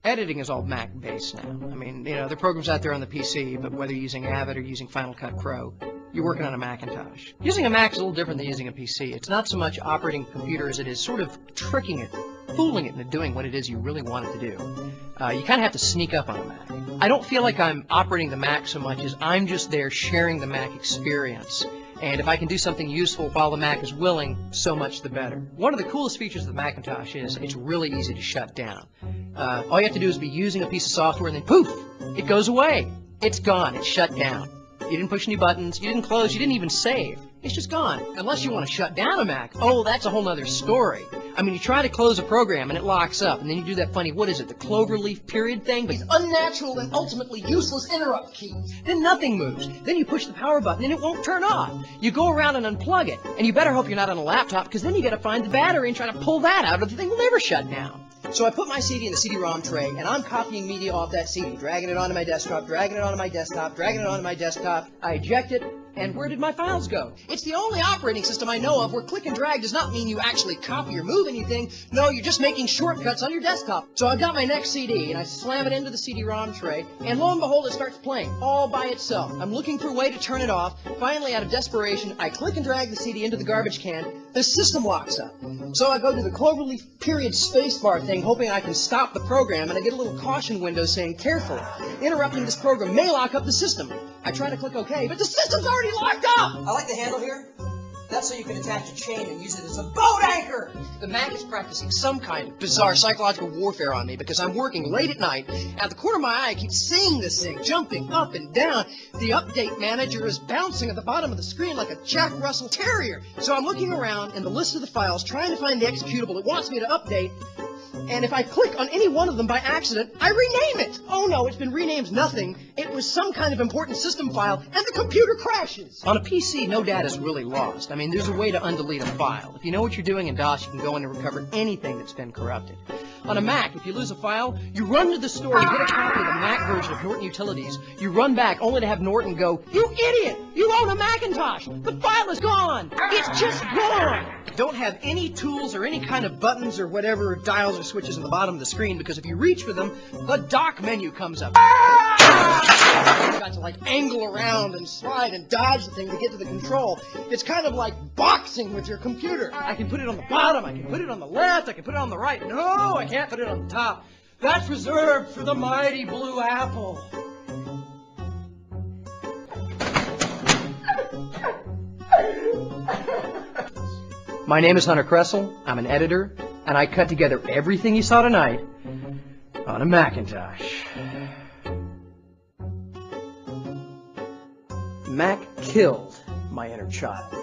Editing is all Mac-based now. I mean, there are programs out there on the PC, but whether you're using Avid or using Final Cut Pro, you're working on a Macintosh. Using a Mac is a little different than using a PC. It's not so much operating a computer as it is sort of tricking it, fooling it into doing what it is you really want it to do. You kind of have to sneak up on a Mac. I don't feel like I'm operating the Mac so much as I'm just there sharing the Mac experience. And if I can do something useful while the Mac is willing, so much the better. One of the coolest features of the Macintosh is it's really easy to shut down. All you have to do is be using a piece of software and then poof, it goes away. It's gone. It's shut down. You didn't push any buttons. You didn't close. You didn't even save. It's just gone. Unless you want to shut down a Mac. Oh, that's a whole other story. I mean, you try to close a program and it locks up, and then you do that funny, what is it, the cloverleaf period thing? But unnatural and ultimately useless interrupt key. Then nothing moves. Then you push the power button and it won't turn off. You go around and unplug it, and you better hope you're not on a laptop, because then you got to find the battery and try to pull that out, or the thing will never shut down. So I put my CD in the CD-ROM tray, and I'm copying media off that CD, dragging it onto my desktop, dragging it onto my desktop, dragging it onto my desktop. I eject it, and where did my files go? It's the only operating system I know of where click and drag does not mean you actually copy or move anything. No, you're just making shortcuts on your desktop. So I've got my next CD, and I slam it into the CD-ROM tray, and lo and behold, it starts playing all by itself. I'm looking for a way to turn it off. Finally, out of desperation, I click and drag the CD into the garbage can. The system locks up. So I go to the cloverleaf period spacebar thing, hoping I can stop the program, and I get a little caution window saying, careful, interrupting this program may lock up the system. I try to click OK, but the system's already locked up! I like the handle here. That's so you can attach a chain and use it as a boat anchor! The Mac is practicing some kind of bizarre psychological warfare on me because I'm working late at night. Out the corner of my eye, I keep seeing this thing jumping up and down. The update manager is bouncing at the bottom of the screen like a Jack Russell Terrier. So I'm looking around in the list of the files, trying to find the executable it wants me to update. And if I click on any one of them by accident, I rename it! Oh no, it's been renamed nothing. It was some kind of important system file, and the computer crashes! On a PC, no data's really lost. I mean, there's a way to undelete a file. If you know what you're doing in DOS, you can go in and recover anything that's been corrupted. On a Mac, if you lose a file, you run to the store, you get a copy of the Mac version of Norton Utilities, you run back only to have Norton go, "You idiot! You own a Macintosh! The file is gone! It's just gone!" Don't have any tools or any kind of buttons or whatever dials or switches on the bottom of the screen, because if you reach for them, the dock menu comes up. You've got to like angle around and slide and dodge the thing to get to the control. It's kind of like boxing with your computer. I can put it on the bottom, I can put it on the left, I can put it on the right. No, I can't put it on the top. That's reserved for the mighty Blue Apple. My name is Hunter Kressel. I'm an editor, and I cut together everything you saw tonight on a Macintosh. Mac killed my inner child.